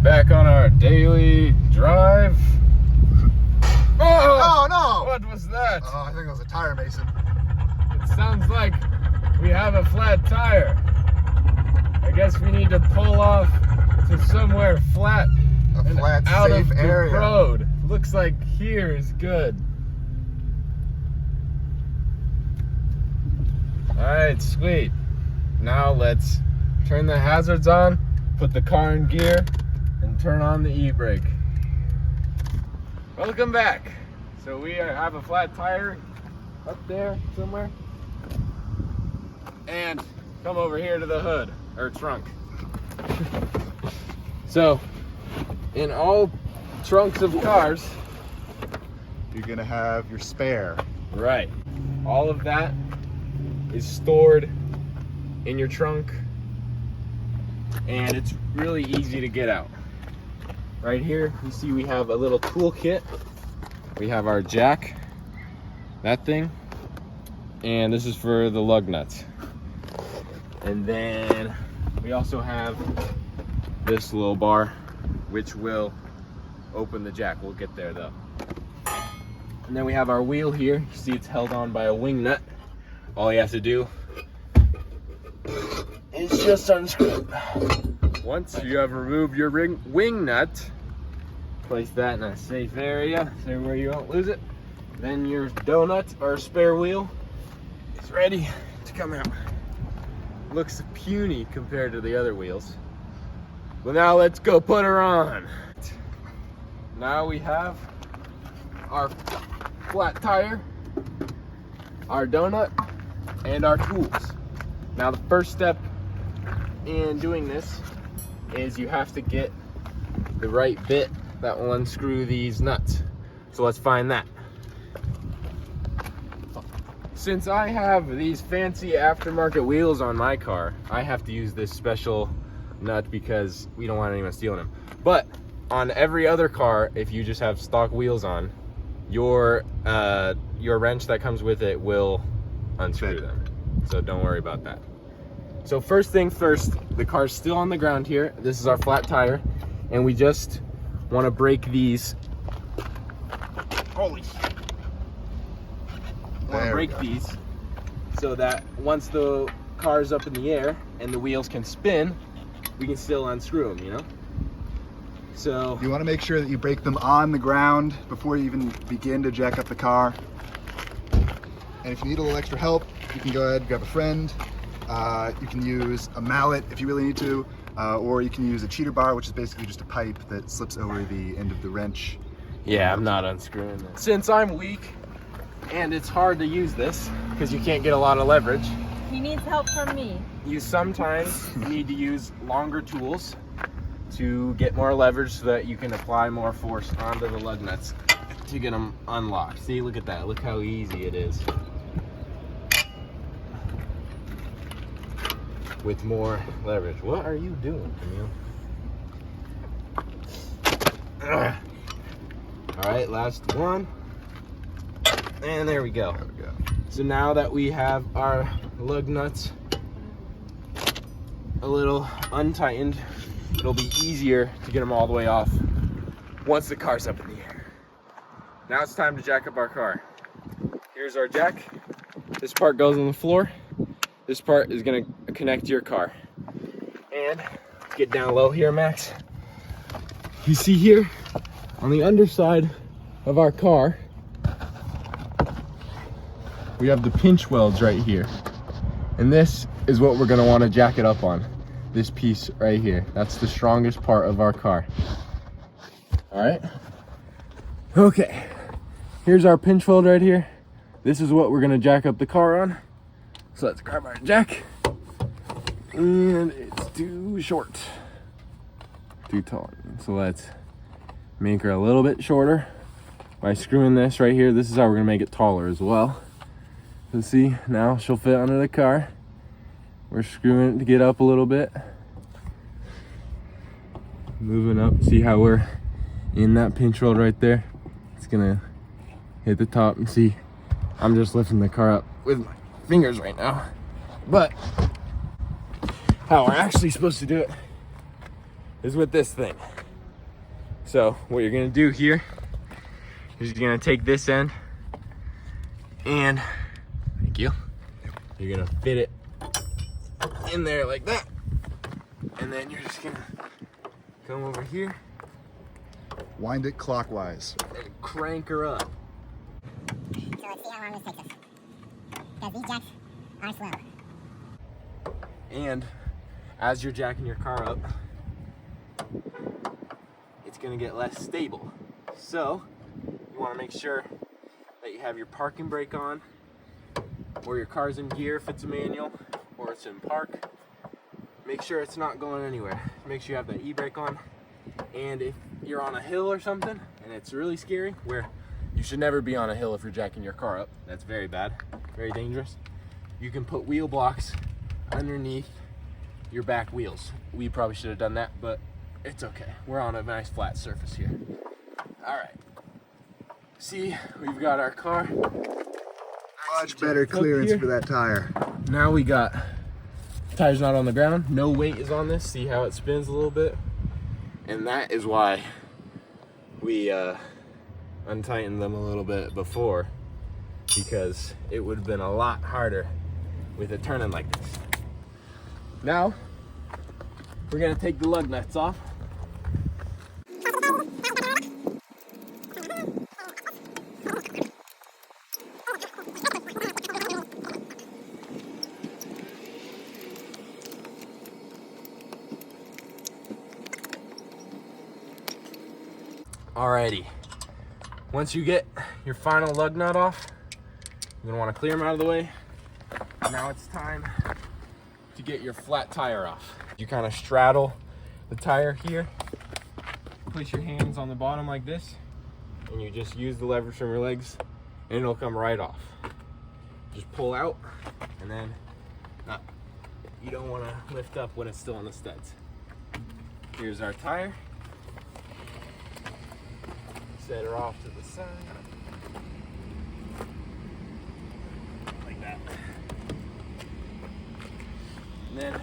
Back on our daily drive. Oh no! What was that? Oh, I think it was a tire mason. It sounds like we have a flat tire. I guess we need to pull off to somewhere flat. A flat, out safe of the area. road. Looks like here is good. Alright, sweet. Now let's turn the hazards on, put the car in gear, and turn on the e-brake. Welcome back. So we have a flat tire up there somewhere. And come over here to the hood, or trunk. So, in all trunks of cars, You're gonna have your spare. right, all of that is stored in your trunk, and it's really easy to get out. Right here, you see we have a little toolkit. We have our jack, that thing, and this is for the lug nuts. And then we also have this little bar, which will open the jack. We'll get there though. And then we have our wheel here. You see it's held on by a wing nut. All you have to do is just unscrew it. Once you have removed your wing nut, place that in a safe area so where you won't lose it. Then your donut or spare wheel is ready to come out. Looks puny compared to the other wheels. Well, now let's go put her on. Now we have our flat tire, our donut, and our tools. Now the first step in doing this is you have to get the right bit that will unscrew these nuts. So let's find that. Since I have these fancy aftermarket wheels on my car, I have to use this special nut because we don't want anyone stealing them. But on every other car, if you just have stock wheels on, your wrench that comes with it will unscrew them. So don't worry about that. So first thing first, the car's still on the ground here. This is our flat tire, and we just want to break these. Holy shit. Want to break these so that once the car's up in the air and the wheels can spin, we can still unscrew them, you know? So You want to make sure that you break them on the ground before you even begin to jack up the car. And if you need a little extra help, you can go ahead and grab a friend. You can use a mallet if you really need to, or you can use a cheater bar, which is basically just a pipe that slips over the end of the wrench. yeah, I'm not unscrewing this. Since I'm weak and it's hard to use this because you can't get a lot of leverage, He needs help from me. you sometimes need to use longer tools to get more leverage so that you can apply more force onto the lug nuts to get them unlocked. See, look at that. Look how easy it is. With more leverage. What are you doing, Camille? All right, last one. And there we go. There we go. So now that we have our lug nuts a little untightened, it'll be easier to get them all the way off once the car's up in the air. Now it's time to jack up our car. Here's our jack. This part goes on the floor. This part is gonna connect to your car. And get down low here, Max. You see here on the underside of our car, we have the pinch welds right here. And this is what we're gonna wanna jack it up on. This piece right here. That's the strongest part of our car. All right. Okay. Here's our pinch weld right here. This is what we're gonna jack up the car on. So let's grab our jack. And it's too short. Too tall. So let's make her a little bit shorter by screwing this right here. This is how we're gonna make it taller as well. So see, now she'll fit under the car. We're screwing it to get up a little bit. Moving up, see how we're in that pinch weld right there? It's gonna hit the top and see, I'm just lifting the car up with my fingers right now. But how we're actually supposed to do it is with this thing. So what you're gonna do here is you're gonna take this end and, thank you, you're gonna fit it in there like that. And then you're just gonna come over here. Wind it clockwise. And crank her up. So let's see how long this takes us. Because these jacks are slow. And as you're jacking your car up, it's gonna get less stable. So you wanna make sure that you have your parking brake on, or your car's in gear if it's a manual, or it's in park. Make sure it's not going anywhere. Make sure you have the e-brake on. And if you're on a hill or something, and it's really scary, where you should never be on a hill if you're jacking your car up. That's very bad, very dangerous. You can put wheel blocks underneath your back wheels. We probably should have done that, but it's okay. We're on a nice flat surface here. All right. See, we've got our car. Much better clearance for that tire. Now we got, tire's not on the ground. No weight is on this. See how it spins a little bit? And that is why we untightened them a little bit before, because it would have been a lot harder with it turning like this. Now, we're gonna take the lug nuts off. Alrighty, once you get your final lug nut off, you're gonna wanna clear them out of the way. Now it's time to get your flat tire off. You kind of straddle the tire here, place your hands on the bottom like this, and you just use the leverage from your legs, and it'll come right off. Just pull out, and then you don't wanna lift up when it's still on the studs. Here's our tire. Set her off to the side, like that. And then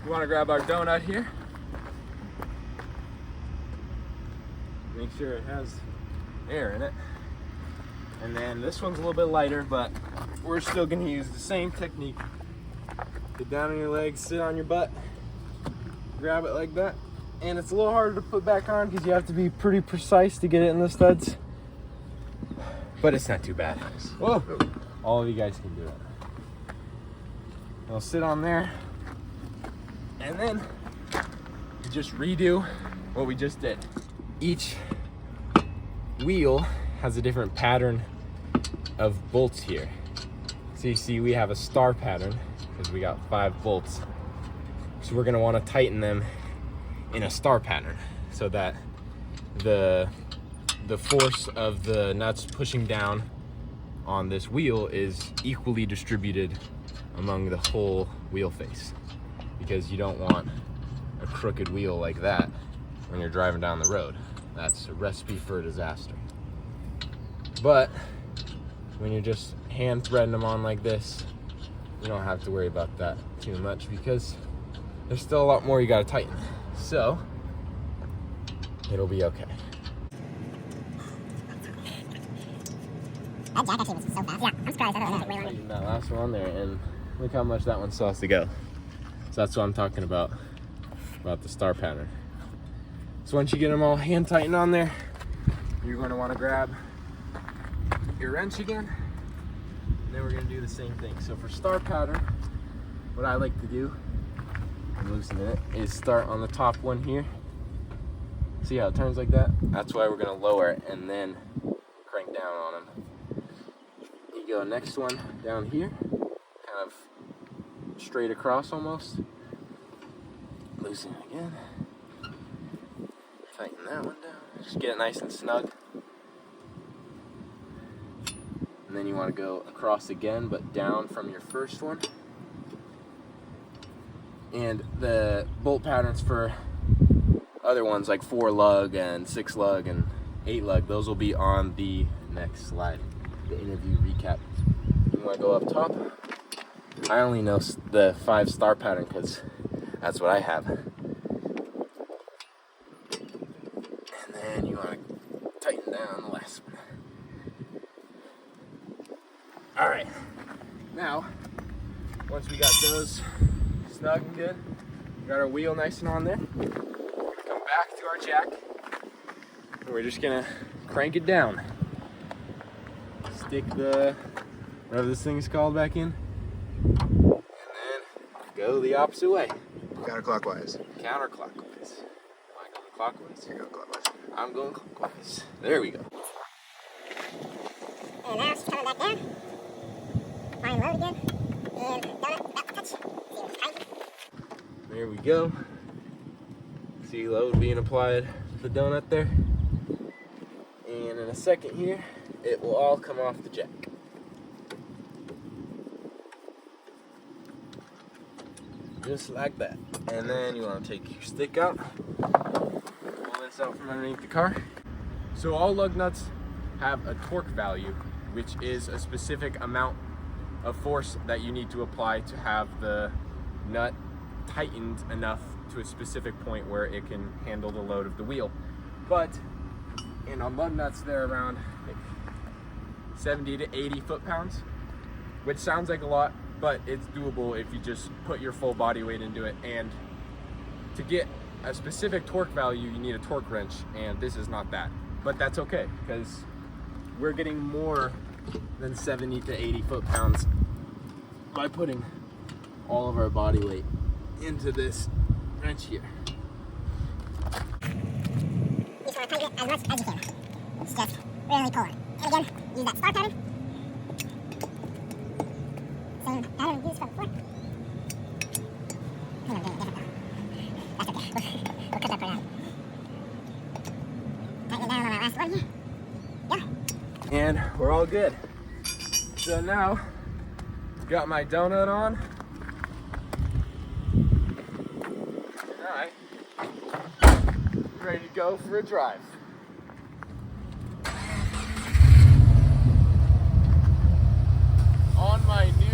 you want to grab our donut here. Make sure it has air in it. And then this one's a little bit lighter, but we're still going to use the same technique. Get down on your legs, sit on your butt, grab it like that. And it's a little harder to put back on because you have to be pretty precise to get it in the studs. But it's not too bad. Whoa! All of you guys can do it. I'll sit on there. And then you just redo what we just did. Each wheel has a different pattern of bolts here. So you see we have a star pattern because we got 5 bolts. So we're gonna wanna tighten them in a star pattern so that the force of the nuts pushing down on this wheel is equally distributed among the whole wheel face, because you don't want a crooked wheel like that when you're driving down the road. That's a recipe for a disaster. But when you're just hand threading them on like this, you don't have to worry about that too much because there's still a lot more you gotta tighten. So, it'll be okay. That jack actually was so fast. Yeah, I'm surprised. I thought it was way longer. Tighten that last one there, and look how much that one still has to go. So that's what I'm talking about the star pattern. So once you get them all hand tightened on there, you're going to want to grab your wrench again, and then we're going to do the same thing. So for star pattern, what I like to do, and loosen it, is start on the top one here. See how it turns like that? That's why we're going to lower it and then crank down on them. You go next one down here, kind of straight across almost. Loosen it again. Tighten that one down. Just get it nice and snug. And then you want to go across again, but down from your first one. And the bolt patterns for other ones like 4 lug and 6 lug and 8 lug, those will be on the next slide, the interview recap. You want to go up top. I only know the 5 star pattern because that's what I have. And And the last one. All right. Now, once we got those snug and good, got our wheel nice and on there, come back to our jack, and we're just gonna crank it down. Stick the, whatever this thing is called, back in, and then go the opposite way. Counterclockwise. Counterclockwise. Am I going clockwise? You're going clockwise. I'm going clockwise. There we go. And now she's coming back down. Fine load again. And donut, back to touch. See what's tight. There we go. See load being applied to the donut there. And in a second here, it will all come off the jack. Just like that. And then you want to take your stick out, pull this out from underneath the car. So all lug nuts have a torque value, which is a specific amount of force that you need to apply to have the nut tightened enough to a specific point where it can handle the load of the wheel. But on lug nuts, they're around 70 to 80 foot-pounds, which sounds like a lot, but it's doable if you just put your full body weight into it. And to get a specific torque value, you need a torque wrench, and this is not that. But that's okay, because we're getting more than 70 to 80 foot-pounds by putting all of our body weight into this wrench here. You just want to tighten it as much as you can. It's just really pull it. And again, use that star pattern. Same pattern we used from before. I think I'm doing it different though. That's okay. We'll cut that part out. Tighten it down on our last one here. Yeah. And we're all good. So now, got my donut on. Alright. Ready to go for a drive. On my new